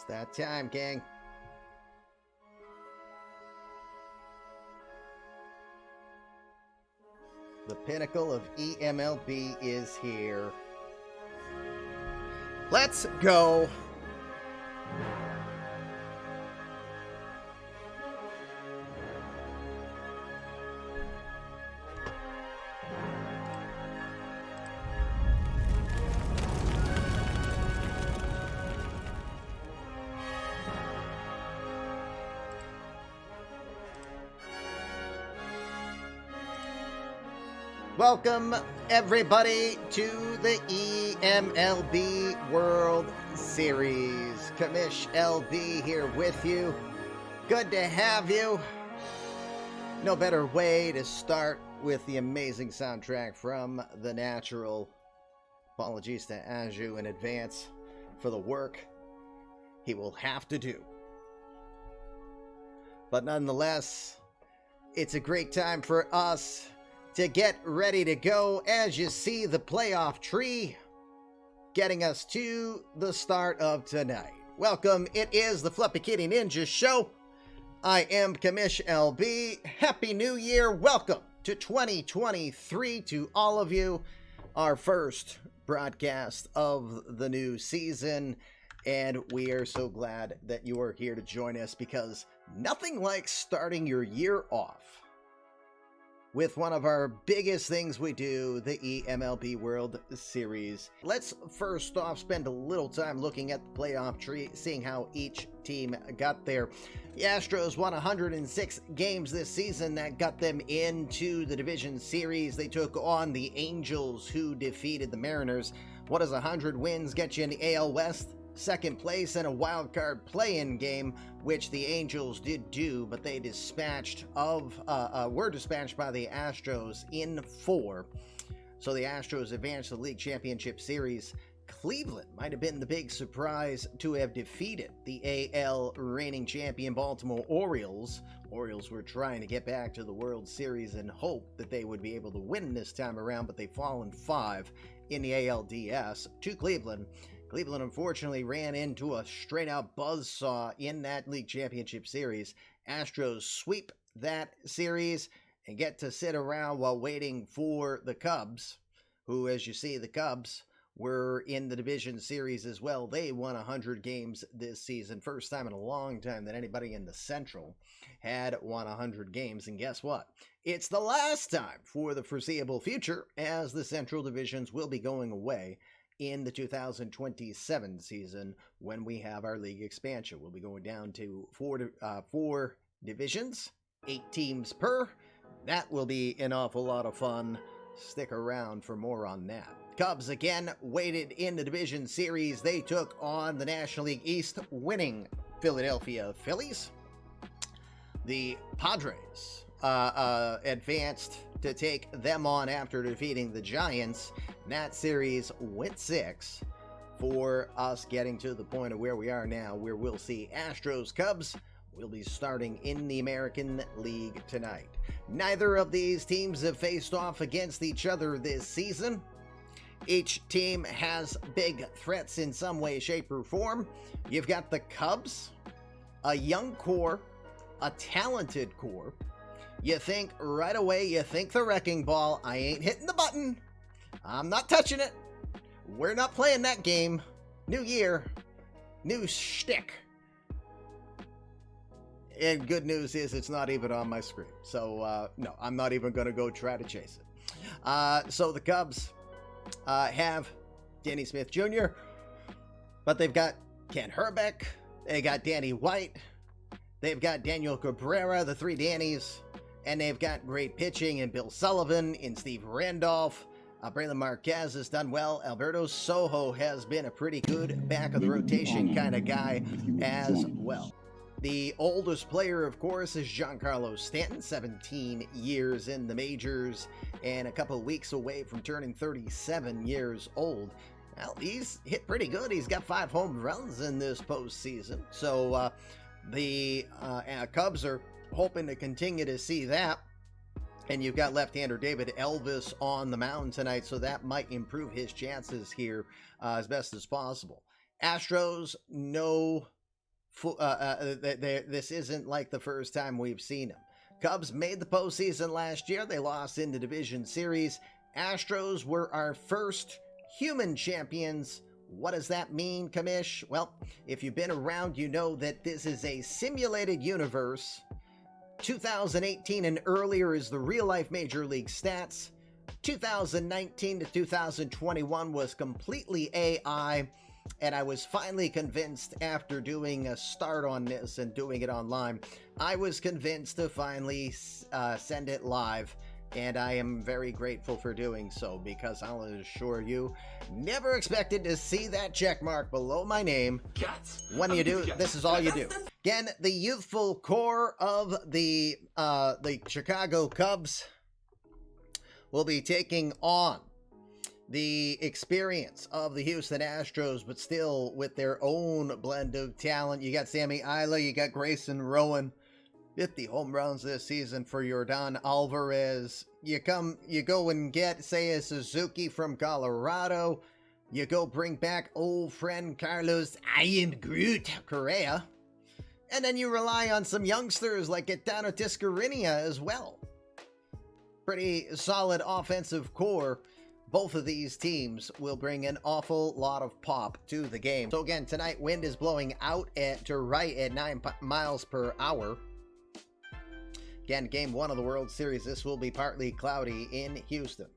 It's that time, gang. The pinnacle of eMLB is here. Let's go. Welcome, everybody, to the eMLB World Series. Commish LB here with you. Good to have you. No better way to start with the amazing soundtrack from The Natural. Apologies to Aju in advance for the work he will have to do. But nonetheless, it's a great time for us to get ready to go. As you see, the playoff tree getting us to the start of tonight. Welcome, it is the Fluffy Kitty Ninja Show. I am Commish LB. Happy New Year. Welcome to 2023 to all of you. Our first broadcast of the new season. And we are so glad that you are here to join us, because nothing like starting your year off with one of our biggest things we do, the eMLB World Series. Let's first off spend a little time looking at the playoff tree, seeing how each team got there. The Astros won 106 games this season. That got them into the division series. They took on the Angels, who defeated the Mariners. What does 100 wins get you in the AL West? Second place in a wild card play-in game, which the Angels did do, but they were dispatched by the Astros in 4. So the Astros advanced to the league championship series. Cleveland might have been the big surprise to have defeated the AL reigning champion Baltimore Orioles. Orioles were trying to get back to the World Series and hope that they would be able to win this time around, but they've fallen 5 in the ALDS to Cleveland. Cleveland unfortunately ran into a straight-out buzzsaw in that league championship series. Astros sweep that series and get to sit around while waiting for the Cubs, who, as you see, the Cubs were in the division series as well. They won 100 games this season. First time in a long time that anybody in the Central had won 100 games. And guess what? It's the last time for the foreseeable future, as the Central divisions will be going away in the 2027 season when we have our league expansion. We'll be going down to four divisions, 8 teams per. That will be an awful lot of fun. Stick around for more on that. Cubs again waited in the division series. They took on the National League East winning Philadelphia Phillies. The Padres advanced to take them on after defeating the Giants. That series went 6 for us, getting to the point of where we are now, where we'll see Astros Cubs will be starting in the American League tonight. Neither of these teams have faced off against each other this season. Each team has big threats in some way, shape, or form. You've got the Cubs, a young core, a talented core. You think right away, you think the wrecking ball. I ain't hitting the button. I'm not touching it. We're not playing that game. New year, new shtick. And good news is it's not even on my screen. So, no, I'm not even going to go try to chase it. So the Cubs have Danny Smith Jr., but they've got Ken Herbeck. They got Danny White. They've got Daniel Cabrera, the 3 Dannys. And they've got great pitching in Bill Sullivan, in Steve Randolph. Braylon Marquez has done well. Alberto Sojo has been a pretty good back-of-the-rotation kind of guy as well. The oldest player, of course, is Giancarlo Stanton, 17 years in the majors and a couple of weeks away from turning 37 years old. Well, he's hit pretty good. He's got 5 home runs in this postseason. So the Cubs are hoping to continue to see that. And you've got left-hander David Elvis on the mound tonight, so that might improve his chances here as best as possible. Astros, no this isn't like the first time we've seen them. Cubs made the postseason last year. They lost in the division series. Astros were our first human champions. What does that mean, Kamish? Well, if you've been around, you know that this is a simulated universe. 2018 and earlier is the real-life Major League stats. 2019 to 2021 was completely AI, and I was finally convinced after doing a start on this and doing it online, I was convinced to finally send it live, and I am very grateful for doing so, because I'll assure you, never expected to see that check mark below my name. When you do, this is all you do. Again, the youthful core of the Chicago Cubs will be taking on the experience of the Houston Astros, but still with their own blend of talent. You got Sammy Isla, you got Grayson Rowan, 50 home runs this season for Yordan Alvarez. You go and get, say, a Suzuki from Colorado. You go bring back old friend Carlos I Am Groot Correa. And then you rely on some youngsters like Gaetano Tiscarinia as well. Pretty solid offensive core. Both of these teams will bring an awful lot of pop to the game. So again, tonight wind is blowing out to right at 9 miles per hour. Again, game 1 of the World Series. This will be partly cloudy in Houston.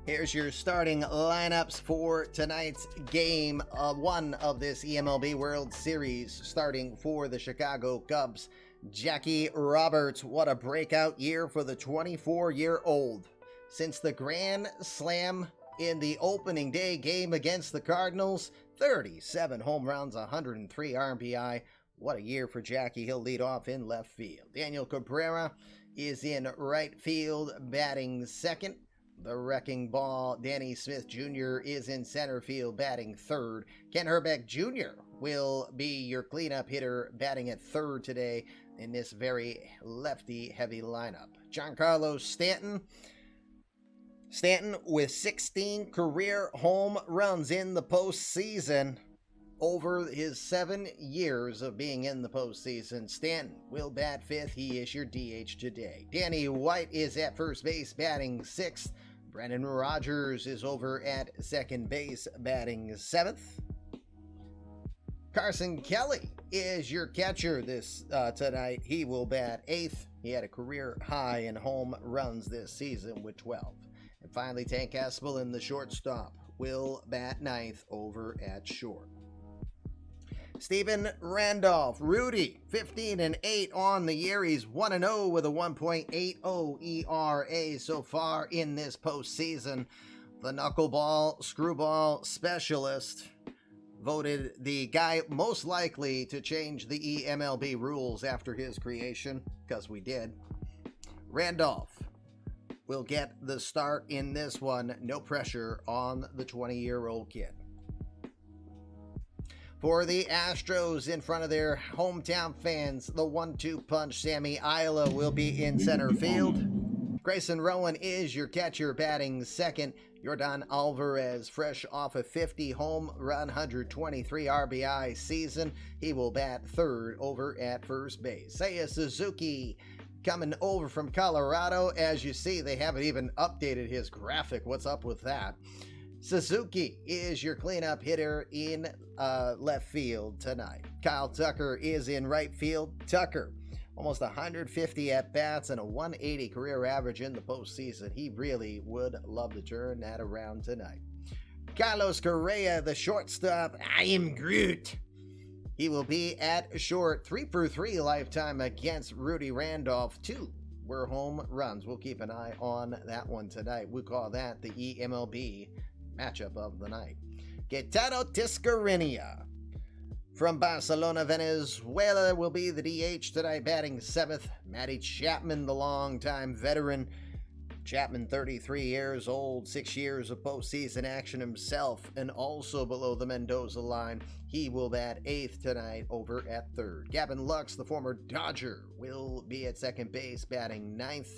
Here's your starting lineups for tonight's game 1 of this eMLB World Series, starting for the Chicago Cubs. Jackie Roberts, what a breakout year for the 24-year-old. Since the grand slam in the opening day game against the Cardinals, 37 home runs, 103 RBI. What a year for Jackie. He'll lead off in left field. Daniel Cabrera is in right field, batting second. The wrecking ball, Danny Smith Jr. is in center field, batting third. Ken Herbeck Jr. will be your cleanup hitter, batting at third today in this very lefty-heavy lineup. Giancarlo Stanton with 16 career home runs in the postseason. Over his 7 years of being in the postseason, Stanton will bat fifth. He is your DH today. Danny White is at first base, batting sixth. Brendan Rodgers is over at second base, batting seventh. Carson Kelly is your catcher this tonight. He will bat eighth. He had a career high in home runs this season with 12. And finally, Tank Aspel, the shortstop, will bat ninth over at short. Steven Randolph, Rudy, 15-8 on the year. He's 1-0 with a 1.80 ERA so far in this postseason. The knuckleball, screwball specialist, voted the guy most likely to change the eMLB rules after his creation, because we did. Randolph will get the start in this one. No pressure on the 20-year-old kid. For the Astros, in front of their hometown fans, the 1-2 punch, Sammy Isla, will be in center field. Grayson Rowan is your catcher, batting second. Yordan Alvarez, fresh off a 50 home run, 123 RBI season. He will bat third over at first base. Seiya Suzuki coming over from Colorado. As you see, they haven't even updated his graphic. What's up with that? Suzuki is your cleanup hitter in left field tonight. Kyle Tucker is in right field. Tucker, almost 150 at-bats and a 180 career average in the postseason. He really would love to turn that around tonight. Carlos Correa, the shortstop. I am Groot. He will be at short. 3-for-3 lifetime against Rudy Randolph. 2 were home runs. We'll keep an eye on that one tonight. We call that the eMLB matchup of the night. Gaetano Tiscarinia from Barcelona, Venezuela, will be the DH tonight, batting seventh. Matty Chapman, the longtime veteran. Chapman, 33 years old, 6 years of postseason action himself, and also below the Mendoza line. He will bat eighth tonight over at third. Gavin Lux, the former Dodger, will be at second base, batting ninth.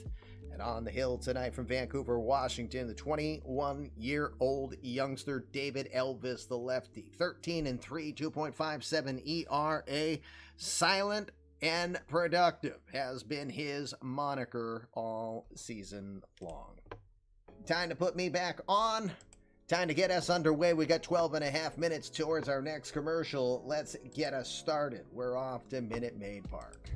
And on the hill tonight from Vancouver, Washington, the 21-year-old youngster David Elvis, the lefty. 13-3, 2.57 ERA. Silent and productive has been his moniker all season long. Time to put me back on. Time to get us underway. We got 12 and a half minutes towards our next commercial. Let's get us started. We're off to Minute Maid Park.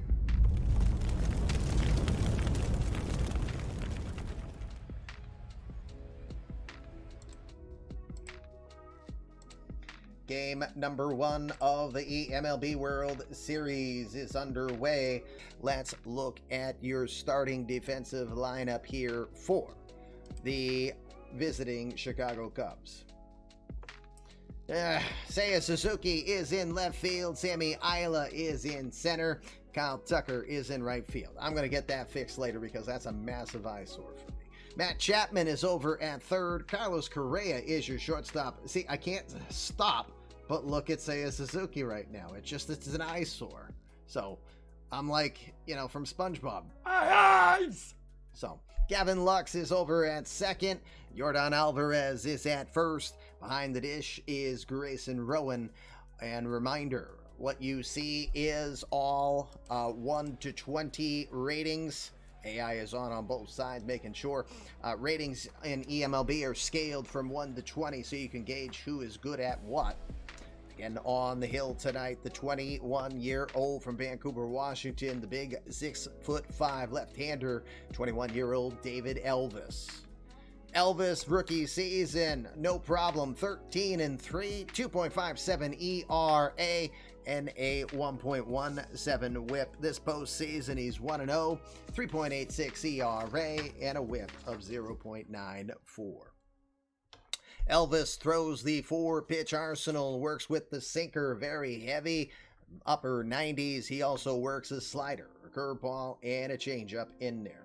Game number 1 of the eMLB World Series is underway. Let's look at your starting defensive lineup here for the visiting Chicago Cubs. Seiya Suzuki is in left field. Sammy Isla is in center. Kyle Tucker is in right field. I'm going to get that fixed later because that's a massive eyesore for me. Matt Chapman is over at third. Carlos Correa is your shortstop. See, I can't stop but look at Seiya Suzuki right now. It's an eyesore. So I'm like, from SpongeBob. My eyes! So Gavin Lux is over at second. Yordan Alvarez is at first. Behind the dish is Grayson Rowan. And reminder, what you see is all 1 to 20 ratings. AI is on both sides, making sure ratings in eMLB are scaled from 1 to 20 so you can gauge who is good at what. Again, on the hill tonight, the 21-year-old from Vancouver, Washington, the big 6'5" left-hander, 21-year-old David Elvis. Elvis rookie season, no problem, 13-3, 2.57 ERA, and a 1.17 whip. This postseason, he's 1-0, 3.86 ERA, and a whip of 0.94. Elvis throws the 4-pitch arsenal, works with the sinker, very heavy, upper 90s. He also works a slider, a curveball, and a changeup in there.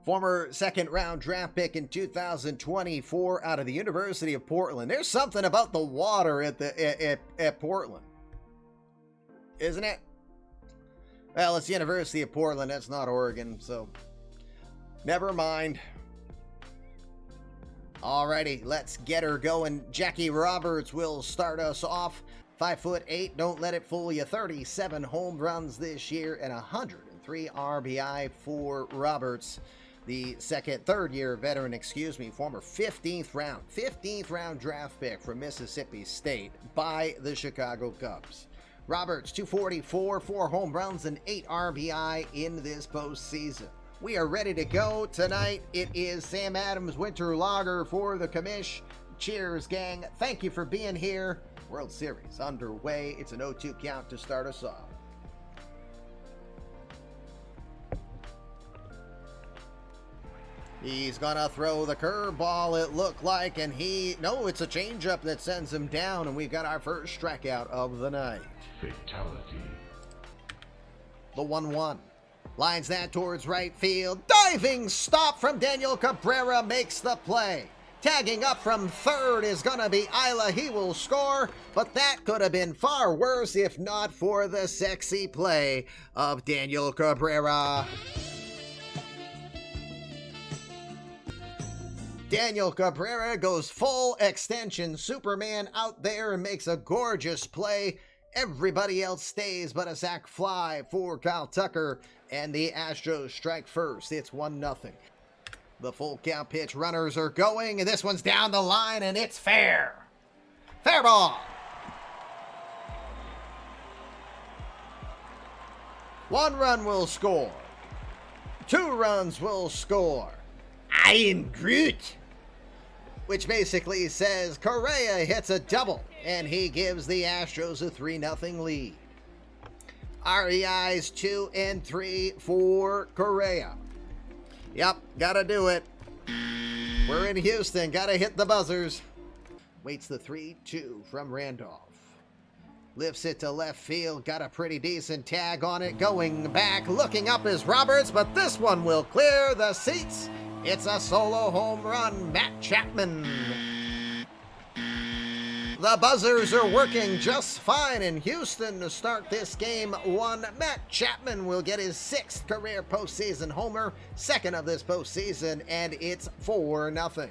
Former second-round draft pick in 2024 out of the University of Portland. There's something about the water at Portland, isn't it? Well, it's the University of Portland. That's not Oregon, so never mind. Alrighty, let's get her going. Jackie Roberts will start us off. 5'8", don't let it fool you. 37 home runs this year and 103 RBI for Roberts. The third-year veteran, former 15th round draft pick from Mississippi State by the Chicago Cubs. Roberts, 244, 4 home runs and 8 RBI in this postseason. We are ready to go tonight. It is Sam Adams Winter Lager for the commish. Cheers, gang. Thank you for being here. World Series underway. It's an 0-2 count to start us off. He's gonna throw the curveball, it looked like, and no, it's a changeup that sends him down, and we've got our first strikeout of the night. Fatality. The 1-1. Lines that towards right field. Diving stop from Daniel Cabrera makes the play. Tagging up from third is gonna be Isla. He will score, but that could have been far worse if not for the sexy play of Daniel Cabrera. Daniel Cabrera goes full extension Superman out there and makes a gorgeous play. Everybody else stays but a sac fly for Kyle Tucker, and the Astros strike first. It's 1-0. The full count pitch, runners are going, and this one's down the line, and it's fair. Fair ball. One run will score. 2 runs will score. I am Groot. Which basically says Correa hits a double, and he gives the Astros a 3-0 lead. RBIs 2 and 3 for Correa. Yep, gotta do it. We're in Houston, gotta hit the buzzers. Waits the 3-2 from Randolph. Lifts it to left field, got a pretty decent tag on it. Going back, looking up is Roberts, but this one will clear the seats. It's a solo home run, Matt Chapman. The buzzers are working just fine in Houston to start this game one. Matt Chapman will get his 6th career postseason homer, 2nd of this postseason, and it's 4-0.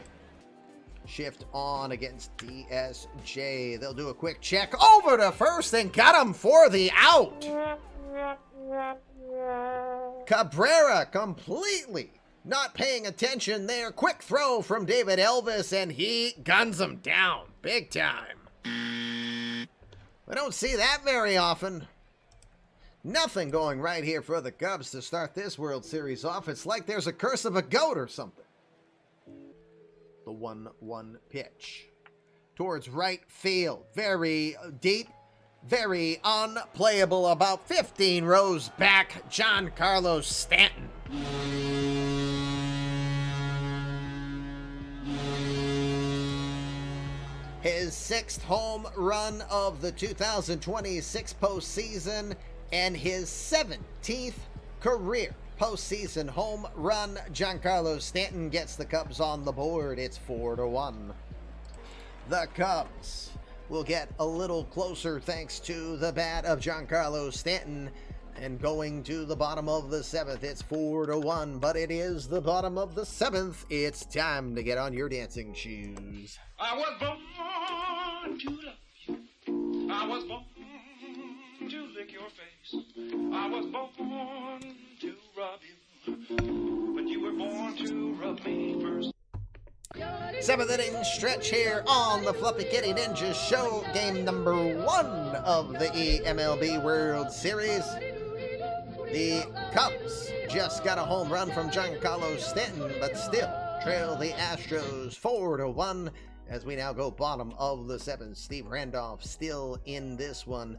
Shift on against DSJ. They'll do a quick check over to first and got him for the out. Cabrera completely not paying attention there. Quick throw from David Elvis, and he guns him down big time. We don't see that very often. Nothing going right here for the Cubs to start this World Series off. It's like there's a curse of a goat or something. The 1-1 pitch towards right field. Very deep, very unplayable. About 15 rows back, Giancarlo Stanton. His 6th home run of the 2026 postseason and his 17th career postseason home run. Giancarlo Stanton gets the Cubs on the board. It's 4-1. The Cubs will get a little closer thanks to the bat of Giancarlo Stanton. And going to the bottom of the 7th, it's 4-1, but it is the bottom of the 7th. It's time to get on your dancing shoes. I was born to love you. I was born to lick your face. I was born to rub you, but you were born to rub me first. 7th inning stretch here on the Fluffy Kitty Ninja Show. Game number 1 of the eMLB World Series. The Cubs just got a home run from Giancarlo Stanton, but still trail the Astros 4-1 as we now go bottom of the 7th. Steve Randolph still in this one.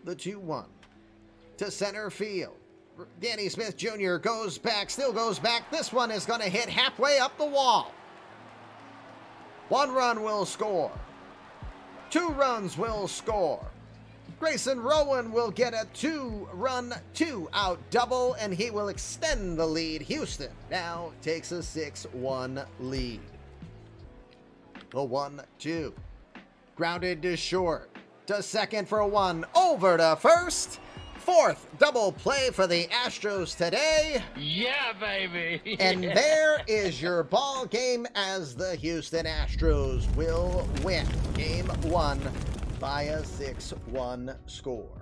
The 2-1 to center field. Danny Smith Jr. goes back, still goes back. This one is going to hit halfway up the wall. 1 run will score. 2 runs will score. Grayson Rowan will get a 2-run, 2-out double, and he will extend the lead. Houston now takes a 6-1 lead. The 1-2. Grounded to short. To second for 1. Over to first. 4th double play for the Astros today. Yeah, baby. And there is your ball game as the Houston Astros will win Game 1 by a 6-1 score.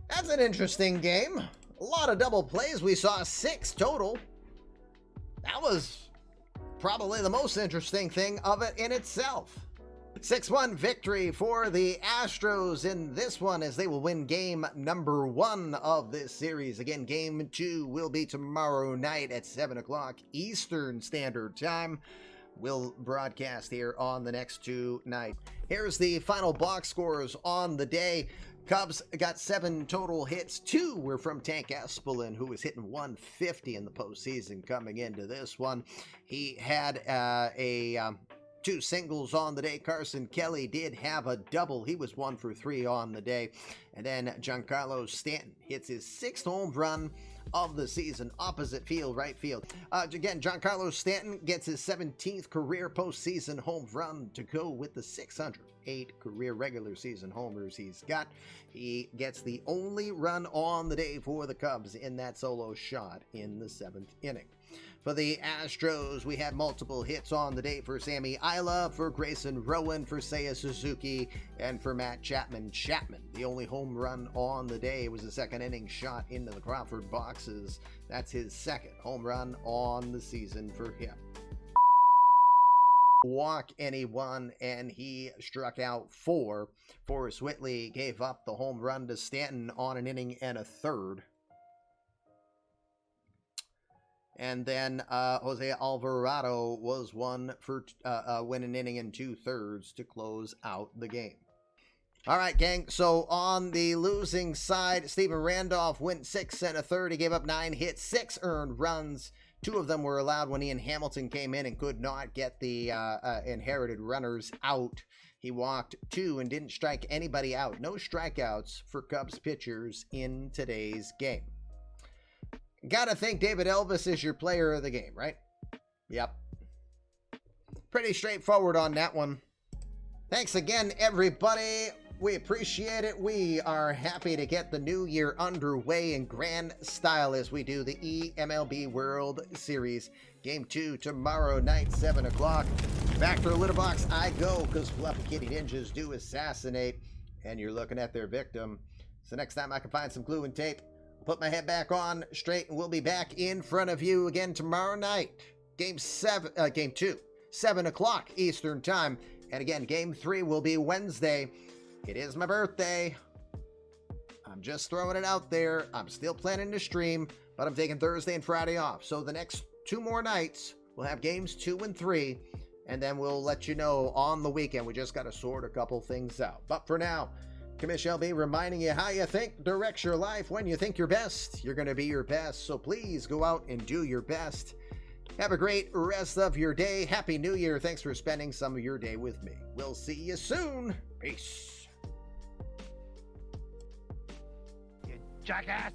That's an interesting game. A lot of double plays. We saw 6 total. That was probably the most interesting thing of it in itself. 6-1 victory for the Astros in this one as they will win game number 1 of this series. Again, game 2 will be tomorrow night at 7 o'clock Eastern Standard Time. We'll broadcast here on the next 2 nights. Here's the final box scores on the day. Cubs got 7 total hits. 2 were from Tank Espelin, who was hitting 150 in the postseason coming into this one. He had 2 singles on the day. Carson Kelly did have a double. He was 1 for 3 on the day. And then Giancarlo Stanton hits his 6th home run of the season, opposite field, right field. Again, Giancarlo Stanton gets his 17th career postseason home run to go with the 608 career regular season homers he's got. He gets the only run on the day for the Cubs in that solo shot in the 7th inning. For the Astros, we had multiple hits on the day for Sammy Isla, for Grayson Rowan, for Seiya Suzuki, and for Matt Chapman. The only home run on the day was a 2nd inning shot into the Crawford boxes. That's his 2nd home run on the season for him. Walk anyone, and he struck out 4. Forrest Whitley gave up the home run to Stanton on an inning and a third. And then Jose Alvarado was 1 for win an inning and 2/3 to close out the game. All right, gang. So on the losing side, Steven Randolph went 6 1/3. He gave up 9 hits, 6 earned runs. 2 of them were allowed when Ian Hamilton came in and could not get the inherited runners out. He walked 2 and didn't strike anybody out. No strikeouts for Cubs pitchers in today's game. Gotta think David Elvis is your player of the game, right? Yep. Pretty straightforward on that one. Thanks again, everybody. We appreciate it. We are happy to get the new year underway in grand style as we do the eMLB World Series. Game 2 tomorrow night, 7 o'clock. Back to the litter box I go, because Fluffy Kitty Ninjas do assassinate, and you're looking at their victim. So next time I can find some glue and tape, I'll put my head back on straight, and we'll be back in front of you again tomorrow night. Game 2, 7 o'clock Eastern Time. And again, Game 3 will be Wednesday. It is my birthday. I'm just throwing it out there. I'm still planning to stream, but I'm taking Thursday and Friday off. So the next 2 more nights, we'll have games 2 and 3, and then we'll let you know on the weekend. We just got to sort a couple things out. But for now, Commish LB reminding you how you think directs your life. When you think your best, you're going to be your best. So please go out and do your best. Have a great rest of your day. Happy New Year. Thanks for spending some of your day with me. We'll see you soon. Peace. You jackass!